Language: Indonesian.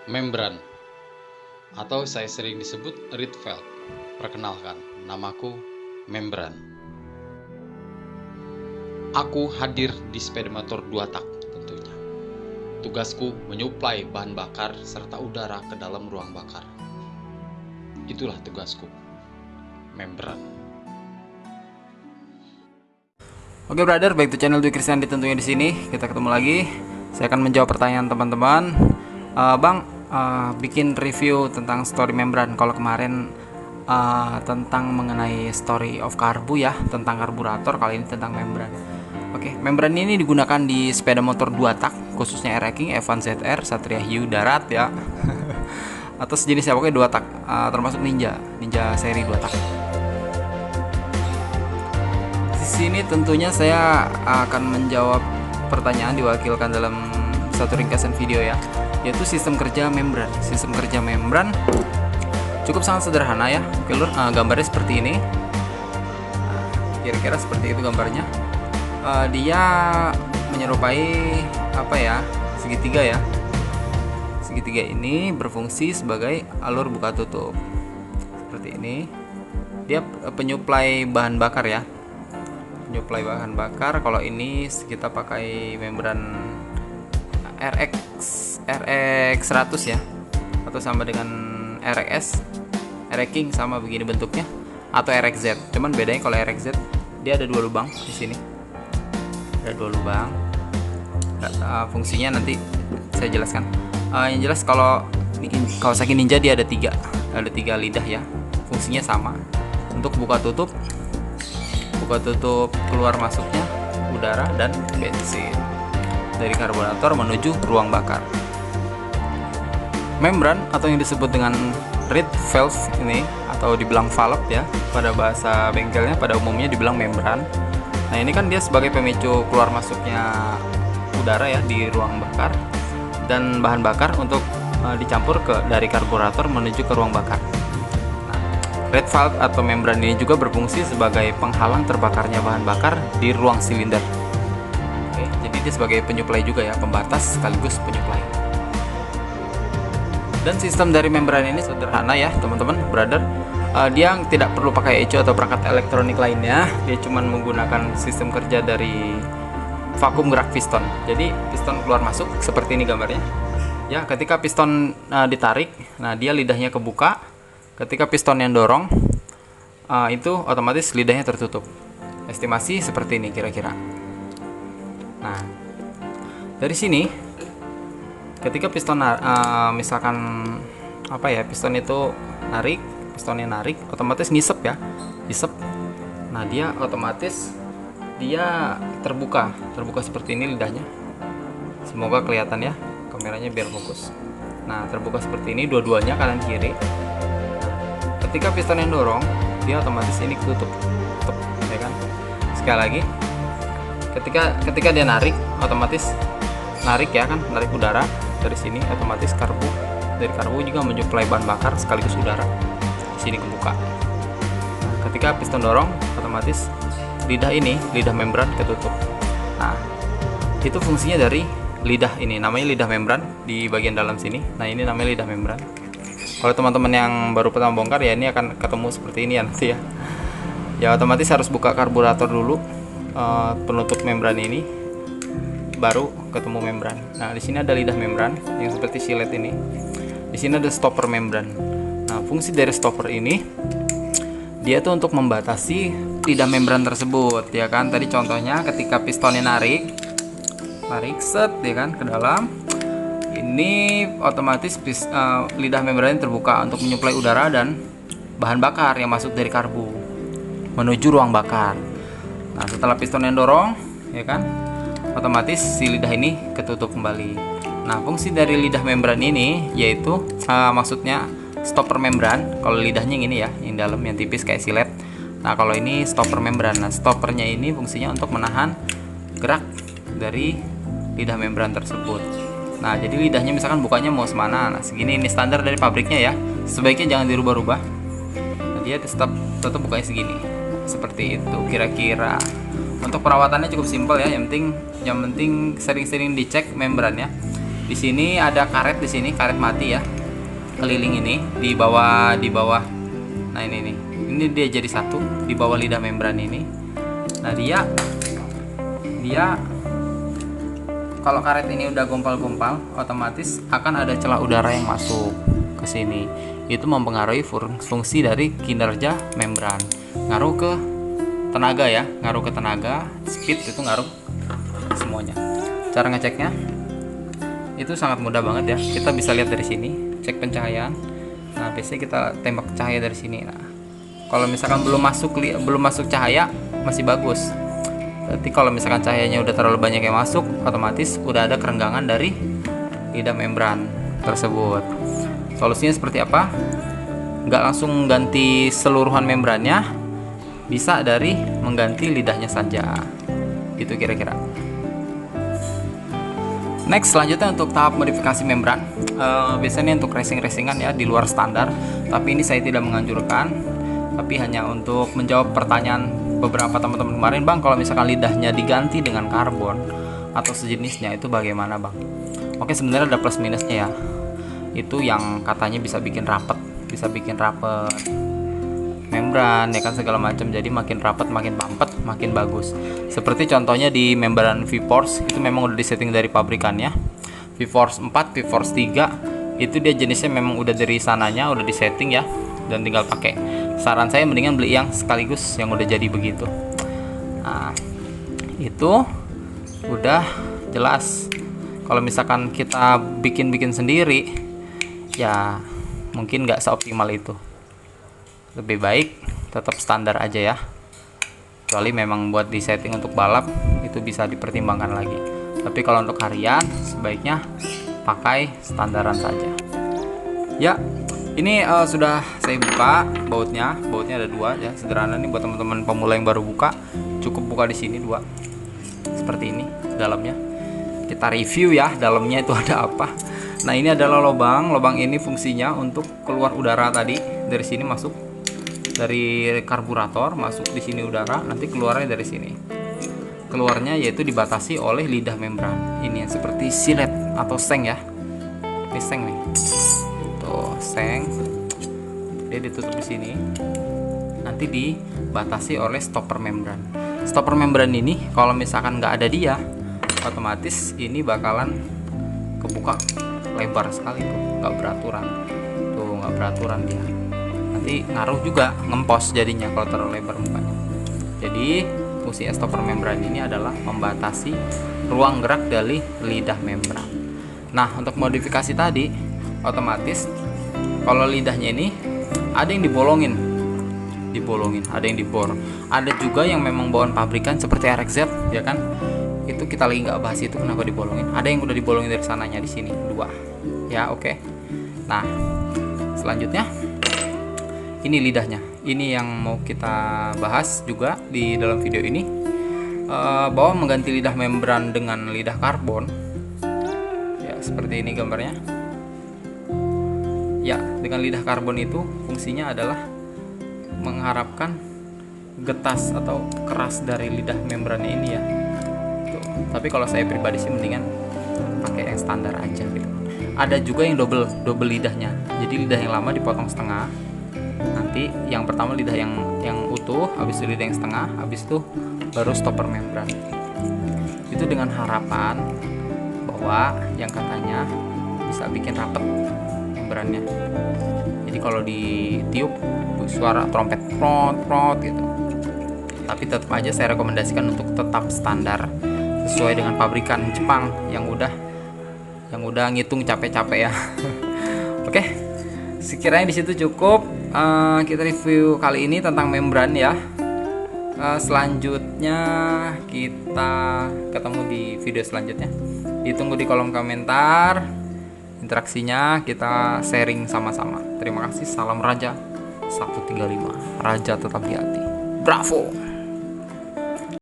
Membran, atau saya sering disebut Rietveld. Perkenalkan, namaku Membran. Aku hadir di sepeda motor 2 tak tentunya. Tugasku menyuplai bahan bakar serta udara ke dalam ruang bakar. Itulah tugasku, Membran. Oke brother, baik to channel Dwi Kristiandi tentunya di sini. Kita ketemu lagi. Saya akan menjawab pertanyaan teman-teman. Bang, bikin review tentang story membran. Kalau kemarin tentang mengenai story of karbu ya, tentang karburator, kali ini tentang membran. Oke, membran ini digunakan di sepeda motor 2 tak, khususnya R-King, F1 ZR, Satria Hiu darat ya. Atau sejenisnya, pokoknya 2 tak, termasuk Ninja seri 2 tak. Di sini tentunya saya akan menjawab pertanyaan diwakilkan dalam satu ringkasan video ya, yaitu sistem kerja membran. Sistem kerja membran cukup sangat sederhana ya. Oke, gambarnya seperti ini. Kira-kira seperti itu gambarnya. Dia menyerupai segitiga ya. Segitiga ini berfungsi sebagai alur buka tutup seperti ini. Dia penyuplai bahan bakar ya, penyuplai bahan bakar. Kalau ini kita pakai membran RX 100 ya, atau sama dengan RX R-King, sama begini bentuknya, atau RXZ. Cuman bedanya kalau RXZ dia ada 2 lubang di sini, ada 2 lubang. Fungsinya nanti saya jelaskan. Yang jelas kalau Kawasaki Ninja dia ada 3 lidah ya, fungsinya sama untuk buka tutup keluar masuknya udara dan bensin dari karburator menuju ruang bakar. Membran atau yang disebut dengan Rietveld ini, atau dibilang valve ya pada bahasa bengkelnya, pada umumnya dibilang membran. Nah, ini kan dia sebagai pemicu keluar masuknya udara ya di ruang bakar dan bahan bakar untuk dicampur dari karburator menuju ke ruang bakar. Rietveld atau membran ini juga berfungsi sebagai penghalang terbakarnya bahan bakar di ruang silinder. Oke, jadi dia sebagai penyuplai juga ya, pembatas sekaligus penyuplai. Dan sistem dari membran ini sederhana ya teman-teman, brother. Dia tidak perlu pakai ECU atau perangkat elektronik lainnya. Dia cuma menggunakan sistem kerja dari vakum gerak piston. Jadi piston keluar masuk seperti ini gambarnya. Ya, ketika piston ditarik, nah dia lidahnya kebuka. Ketika piston yang dorong, itu otomatis lidahnya tertutup. Estimasi seperti ini kira-kira. Nah, dari sini, ketika piston misalkan piston itu pistonnya narik, otomatis ngisep ya, ngisep. Nah, dia otomatis terbuka seperti ini lidahnya. Semoga kelihatan ya, kameranya biar fokus. Nah, terbuka seperti ini dua-duanya, kanan kiri. Ketika piston yang dorong, dia otomatis ini tutup ya kan. Sekali lagi, ketika dia narik, otomatis narik ya kan, narik udara dari sini, otomatis dari karbu juga menyuplai bahan bakar sekaligus udara. Di sini kebuka. Nah, ketika piston dorong, otomatis lidah membran ketutup. Nah, itu fungsinya dari lidah ini, namanya lidah membran di bagian dalam sini. Nah, ini namanya lidah membran. Kalau teman-teman yang baru pertama bongkar ya, ini akan ketemu seperti ini ya nanti ya. Ya, otomatis harus buka karburator dulu, penutup membran ini, baru ketemu membran. Nah, di sini ada lidah membran yang seperti silet ini. Di sini ada stopper membran. Nah, fungsi dari stopper ini, dia tuh untuk membatasi lidah membran tersebut ya kan. Tadi contohnya ketika pistonnya narik set ya kan ke dalam, ini otomatis lidah membran terbuka untuk menyuplai udara dan bahan bakar yang masuk dari karbu menuju ruang bakar. Nah, setelah piston yang dorong ya kan, otomatis si lidah ini ketutup kembali. Nah, fungsi dari lidah membran ini yaitu maksudnya stopper membran. Kalau lidahnya yang ini ya, yang dalam yang tipis kayak silet. Nah, kalau ini stopper membran. Nah, stoppernya ini fungsinya untuk menahan gerak dari lidah membran tersebut. Nah, jadi lidahnya misalkan bukanya mau semana, nah segini, ini standar dari pabriknya ya, sebaiknya jangan dirubah-rubah. Nah, dia tetap bukanya segini, seperti itu kira-kira. Untuk perawatannya cukup simpel ya, yang penting sering-sering dicek membrannya. Di sini ada karet, di sini karet mati ya, keliling ini di bawah. Nah ini dia jadi satu di bawah lidah membran ini. Nah dia kalau karet ini udah gompal-gompal, otomatis akan ada celah udara yang masuk ke sini. Itu mempengaruhi fungsi dari kinerja membran. Ngaruh ke tenaga ya, ngaruh ke tenaga, speed itu ngaruh semuanya. Cara ngeceknya itu sangat mudah banget ya. Kita bisa lihat dari sini, cek pencahayaan. Nah, biasanya kita tembak cahaya dari sini. Nah, kalau misalkan belum masuk cahaya masih bagus. Berarti kalau misalkan cahayanya udah terlalu banyak yang masuk, otomatis udah ada kerenggangan dari lidah membran tersebut. Solusinya seperti apa? Nggak langsung ganti seluruhan membrannya, bisa dari mengganti lidahnya saja. Gitu kira-kira. Next, selanjutnya untuk tahap modifikasi membran. Biasanya untuk racing-racingan ya, di luar standar. Tapi ini saya tidak menganjurkan, tapi hanya untuk menjawab pertanyaan beberapa teman-teman kemarin, Bang, kalau misalkan lidahnya diganti dengan karbon atau sejenisnya itu bagaimana, Bang? Oke, sebenarnya ada plus minusnya ya. Itu yang katanya bisa bikin rapet membran ya kan, segala macam. Jadi makin rapet, makin pampet, makin bagus. Seperti contohnya di membran V-Force itu memang udah disetting dari pabrikannya. V-Force 4, V-Force 3 itu dia jenisnya memang udah dari sananya udah disetting ya, dan tinggal pakai. Saran saya mendingan beli yang sekaligus yang udah jadi begitu. Nah, itu udah jelas. Kalau misalkan kita bikin sendiri, ya mungkin nggak seoptimal itu. Lebih baik tetap standar aja ya. Kecuali memang buat di setting untuk balap, itu bisa dipertimbangkan lagi. Tapi kalau untuk harian, sebaiknya pakai standaran saja. Ya. Ini sudah saya buka bautnya ada 2 ya, sederhana nih buat teman-teman pemula yang baru buka. Cukup buka di sini 2 seperti ini dalamnya. Kita review ya dalamnya itu ada apa. Nah, ini adalah lubang ini fungsinya untuk keluar udara tadi. Dari sini masuk dari karburator, masuk di sini udara, nanti keluarnya dari sini. Keluarnya yaitu dibatasi oleh lidah membran ini yang seperti silet atau seng ya. Ini seng nih, seng, dia ditutup di sini, nanti dibatasi oleh stopper membran. Stopper membran ini kalau misalkan nggak ada dia, otomatis ini bakalan kebuka lebar sekali tuh, nggak beraturan dia. Nanti ngaruh juga, ngempos jadinya kalau terlalu lebar mukanya. Jadi fungsi stopper membran ini adalah membatasi ruang gerak dari lidah membran. Nah, untuk modifikasi tadi, otomatis kalau lidahnya ini ada yang dibolongin, ada yang dibor, ada juga yang memang bawaan pabrikan seperti RXZ ya kan. Itu kita lagi nggak bahas itu kenapa dibolongin. Ada yang udah dibolongin dari sananya di sini 2 ya. Oke. Nah, selanjutnya ini lidahnya. Ini yang mau kita bahas juga di dalam video ini, bahwa mengganti lidah membran dengan lidah karbon ya, seperti ini gambarnya. Ya, dengan lidah karbon itu fungsinya adalah mengharapkan getas atau keras dari lidah membrannya ini ya. Tuh. Tapi kalau saya pribadi sih mendingan pakai yang standar aja gitu. Ada juga yang double lidahnya. Jadi lidah yang lama dipotong setengah. Nanti yang pertama lidah yang utuh, habis itu lidah yang setengah, habis itu baru stopper membran. Itu dengan harapan bahwa yang katanya bisa bikin rapet membrannya. Jadi kalau ditiup suara trompet prot gitu. Tapi tetap aja saya rekomendasikan untuk tetap standar sesuai dengan pabrikan Jepang yang udah ngitung capek-capek ya. Oke, sekiranya di situ cukup. Kita review kali ini tentang membran ya. Selanjutnya kita ketemu di video selanjutnya. Ditunggu di kolom komentar interaksinya, kita sharing sama-sama. Terima kasih. Salam Raja 135. Raja tetap di hati. Bravo.